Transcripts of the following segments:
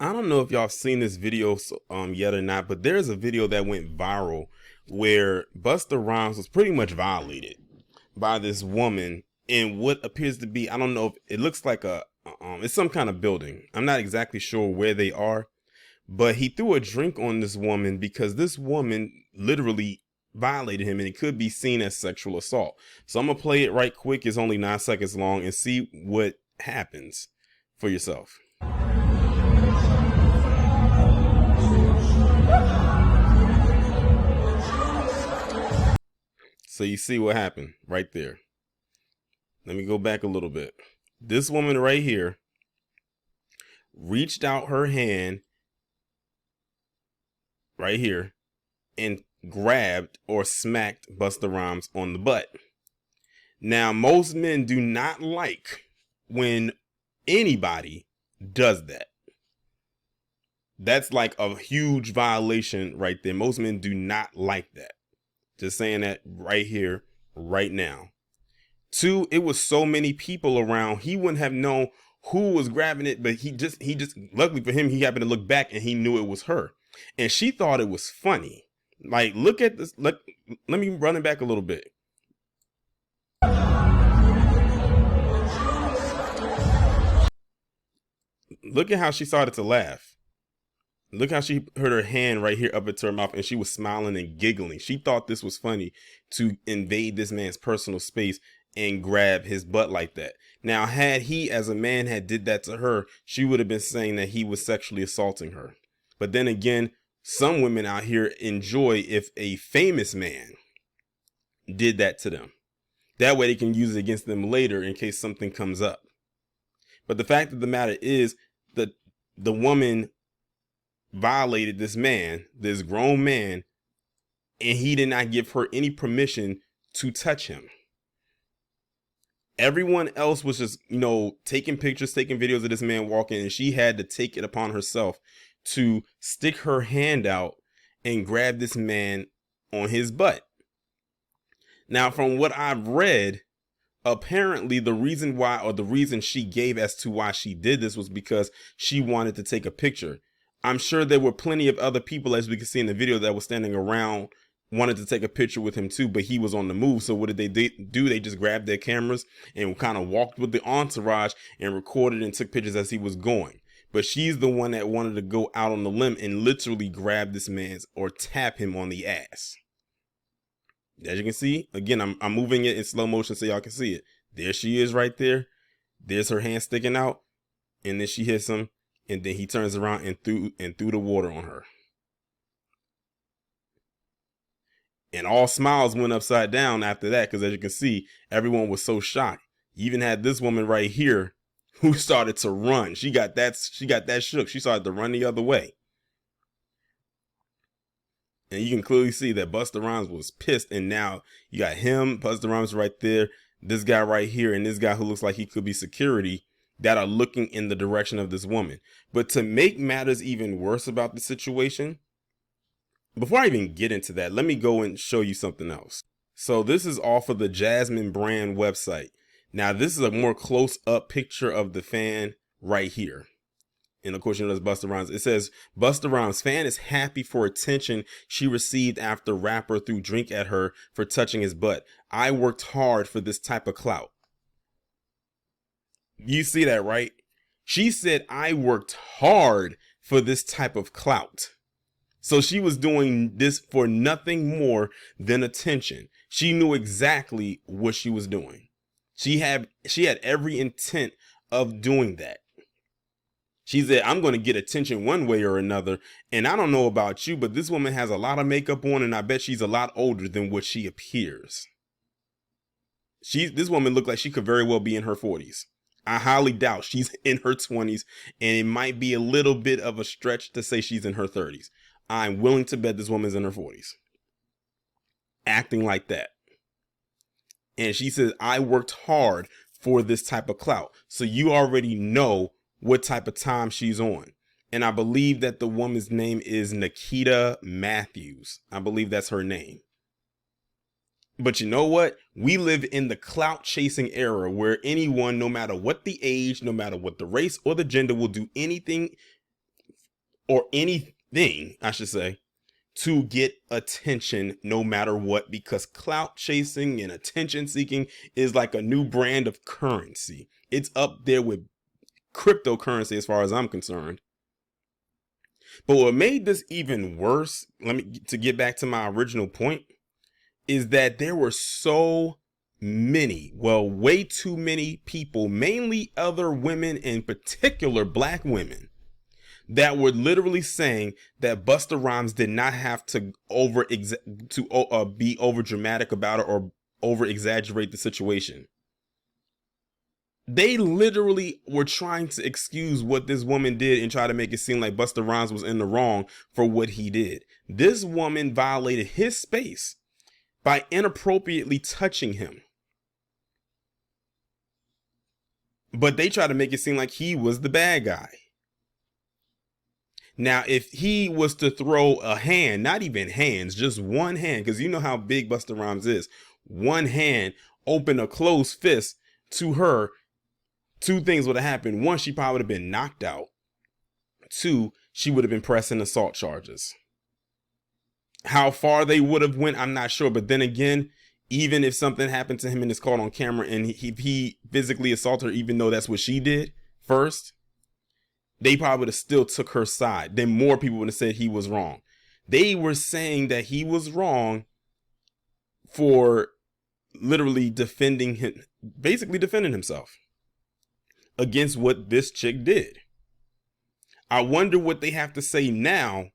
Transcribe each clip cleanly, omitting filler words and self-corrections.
I don't know if y'all seen this video yet or not, but there's a video that went viral where Busta Rhymes was pretty much violated by this woman in what appears to be, I don't know if it looks like it's some kind of building. I'm not exactly sure where they are, but he threw a drink on this woman because this woman literally violated him, and it could be seen as sexual assault. So I'm gonna play it right quick. It's only 9 seconds long, and see what happens for yourself. So you see what happened right there. Let me go back a little bit. This woman right here reached out her hand right here and grabbed or smacked Busta Rhymes on the butt. Now, most men do not like when anybody does that. That's like a huge violation right there. Most men do not like that. Just saying that right here, right now. Two, it was so many people around, he wouldn't have known who was grabbing it, but he just, luckily for him, he happened to look back and he knew it was her. And she thought it was funny. Like, look at this. Let me run it back a little bit. Look at how she started to laugh. Look how she heard her hand right here up into her mouth and she was smiling and giggling. She thought this was funny to invade this man's personal space and grab his butt like that. Now, had he as a man had did that to her, she would have been saying that he was sexually assaulting her. But then again, some women out here enjoy if a famous man did that to them. That way they can use it against them later in case something comes up. But the fact of the matter is that the woman violated this man, this grown man, and he did not give her any permission to touch him. Everyone else was just, taking pictures, taking videos of this man walking, and she had to take it upon herself to stick her hand out and grab this man on his butt. Now, from what I've read, apparently the reason why, or the reason she gave as to why she did this, was because she wanted to take a picture. I'm sure there were plenty of other people, as we can see in the video, that were standing around, wanted to take a picture with him too, but he was on the move. So what did they do? They just grabbed their cameras and kind of walked with the entourage and recorded and took pictures as he was going. But she's the one that wanted to go out on the limb and literally grab this man's or tap him on the ass. As you can see, again, I'm moving it in slow motion so y'all can see it. There she is right there. There's her hand sticking out, and then she hits him, and then he turns around and threw the water on her. And all smiles went upside down after that, because as you can see, everyone was so shocked. You even had this woman right here who started to run. She got that shook. She started to run the other way. And you can clearly see that Busta Rhymes was pissed. And now you got him, Busta Rhymes right there, this guy right here, and this guy who looks like he could be security, that are looking in the direction of this woman. But to make matters even worse about the situation, before I even get into that, let me go and show you something else. So this is off of the Jasmine brand website. Now, this is a more close-up picture of the fan right here. And of course, that's Busta Rhymes. It says, Busta Rhymes fan is happy for attention she received after rapper threw drink at her for touching his butt. I worked hard for this type of clout. You see that, right? She said, I worked hard for this type of clout. So she was doing this for nothing more than attention. She knew exactly what she was doing. She had every intent of doing that. She said, I'm going to get attention one way or another. And I don't know about you, but this woman has a lot of makeup on, and I bet she's a lot older than what she appears. This woman looked like she could very well be in her 40s. I highly doubt she's in her 20s, and it might be a little bit of a stretch to say she's in her 30s. I'm willing to bet this woman's in her 40s. Acting like that. And she says, I worked hard for this type of clout. So you already know what type of time she's on. And I believe that the woman's name is Nikita Mathis. I believe that's her name. But you know what? We live in the clout chasing era where anyone, no matter what the age, no matter what the race or the gender, will do anything or anything, I should say, to get attention no matter what, because clout chasing and attention seeking is like a new brand of currency. It's up there with cryptocurrency as far as I'm concerned. But what made this even worse, to get back to my original point, is that there were so many, well, way too many people, mainly other women, in particular black women, that were literally saying that Busta Rhymes did not have to be over dramatic about it or over exaggerate the situation. They literally were trying to excuse what this woman did and try to make it seem like Busta Rhymes was in the wrong for what he did. This woman violated his space by inappropriately touching him. But they try to make it seem like he was the bad guy. Now, if he was to throw a hand, not even hands, just one hand, because you know how big Busta Rhymes is, one hand, open a closed fist to her, two things would have happened. One, she probably would have been knocked out. Two, she would have been pressing assault charges. How far they would have went, I'm not sure. But then again, even if something happened to him and it's caught on camera and he physically assaulted her, even though that's what she did first, they probably would have still took her side. Then more people would have said he was wrong. They were saying that he was wrong for literally defending him, basically defending himself against what this chick did. I wonder what they have to say now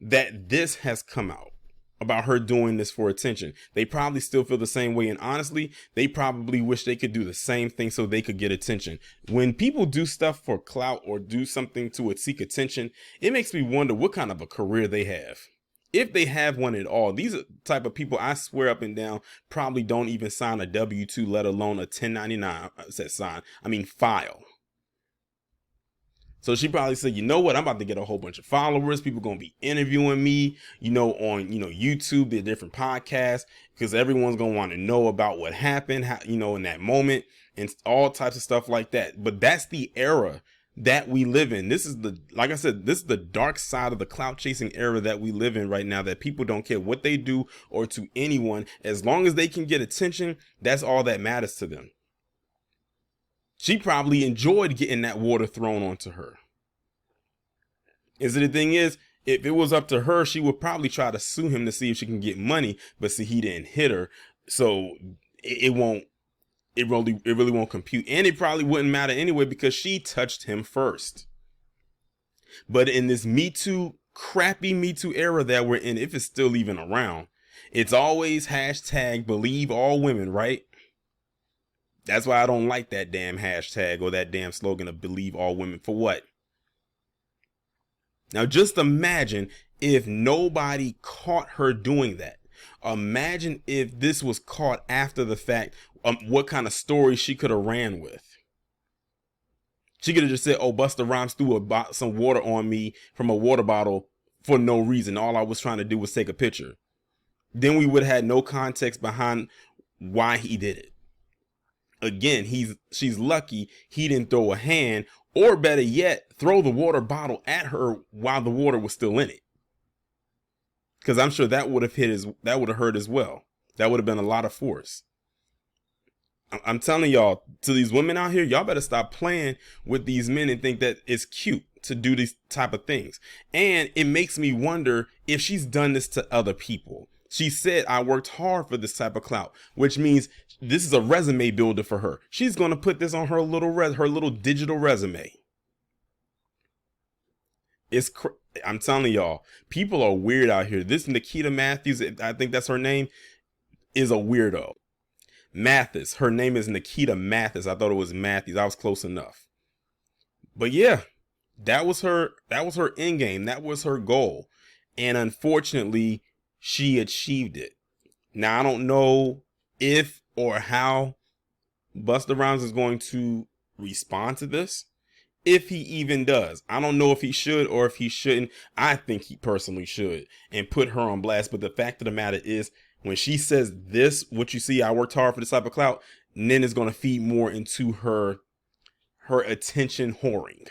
that this has come out about her doing this for attention. They probably still feel the same way. And honestly, they probably wish they could do the same thing so they could get attention. When people do stuff for clout or do something to seek attention, it makes me wonder what kind of a career they have. If they have one at all. These are the type of people, I swear up and down, probably don't even sign a W-2, let alone a 1099 file. So she probably said, you know what, I'm about to get a whole bunch of followers. People going to be interviewing me, on, YouTube, the different podcasts, because everyone's going to want to know about what happened, in that moment, and all types of stuff like that. But that's the era that we live in. This is like I said, this is the dark side of the clout chasing era that we live in right now, that people don't care what they do or to anyone. As long as they can get attention, that's all that matters to them. She probably enjoyed getting that water thrown onto her. The thing is, if it was up to her, she would probably try to sue him to see if she can get money. But see, he didn't hit her, so it really won't compute. And it probably wouldn't matter anyway because she touched him first. But in this crappy Me Too era that we're in, if it's still even around, it's always hashtag believe all women, right? That's why I don't like that damn hashtag or that damn slogan of believe all women. For what? Now just imagine if nobody caught her doing that. Imagine if this was caught after the fact, what kind of story she could have ran with. She could have just said, oh, Busta Rhymes threw some water on me from a water bottle for no reason. All I was trying to do was take a picture. Then we would have had no context behind why he did it. Again, she's lucky he didn't throw a hand, or better yet, throw the water bottle at her while the water was still in it. Because I'm sure that would have hurt as well. That would have been a lot of force. I'm telling y'all, to these women out here, y'all better stop playing with these men and think that it's cute to do these type of things. And it makes me wonder if she's done this to other people. She said, I worked hard for this type of clout, which means this is a resume builder for her. She's going to put this on her little digital resume. I'm telling y'all, people are weird out here. This Nikita Mathis, I think that's her name, is a weirdo. Mathis, her name is Nikita Mathis. I thought it was Mathis. I was close enough. But yeah, that was her end game. That was her goal. And unfortunately, she achieved it. Now, I don't know if or how Busta Rhymes is going to respond to this. If he even does. I don't know if he should or if he shouldn't. I think he personally should and put her on blast. But the fact of the matter is, when she says this, what you see, I worked hard for this type of clout, then it's going to feed more into her attention whoring.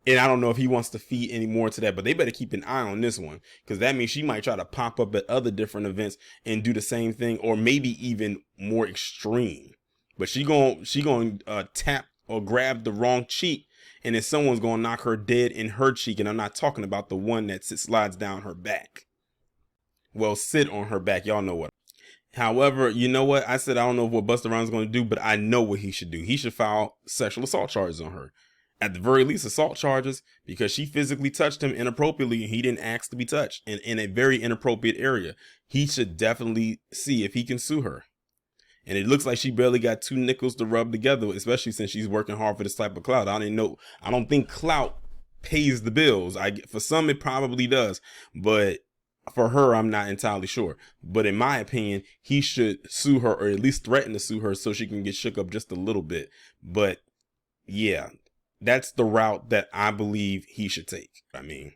And I don't know if he wants to feed any more to that, but they better keep an eye on this one, because that means she might try to pop up at other different events and do the same thing, or maybe even more extreme. But she going tap or grab the wrong cheek, and then someone's going to knock her dead in her cheek. And I'm not talking about the one that slides down her back. Well, sit on her back. Y'all know what. However, you know what? I said I don't know what Busta Rhymes is going to do, but I know what he should do. He should file sexual assault charges on her. At the very least, assault charges, because she physically touched him inappropriately and he didn't ask to be touched in a very inappropriate area. He should definitely see if he can sue her. And it looks like she barely got 2 nickels to rub together, especially since she's working hard for this type of clout. I don't think clout pays the bills. For some, it probably does, but for her, I'm not entirely sure. But in my opinion, he should sue her, or at least threaten to sue her, so she can get shook up just a little bit. But yeah, that's the route that I believe he should take. I mean,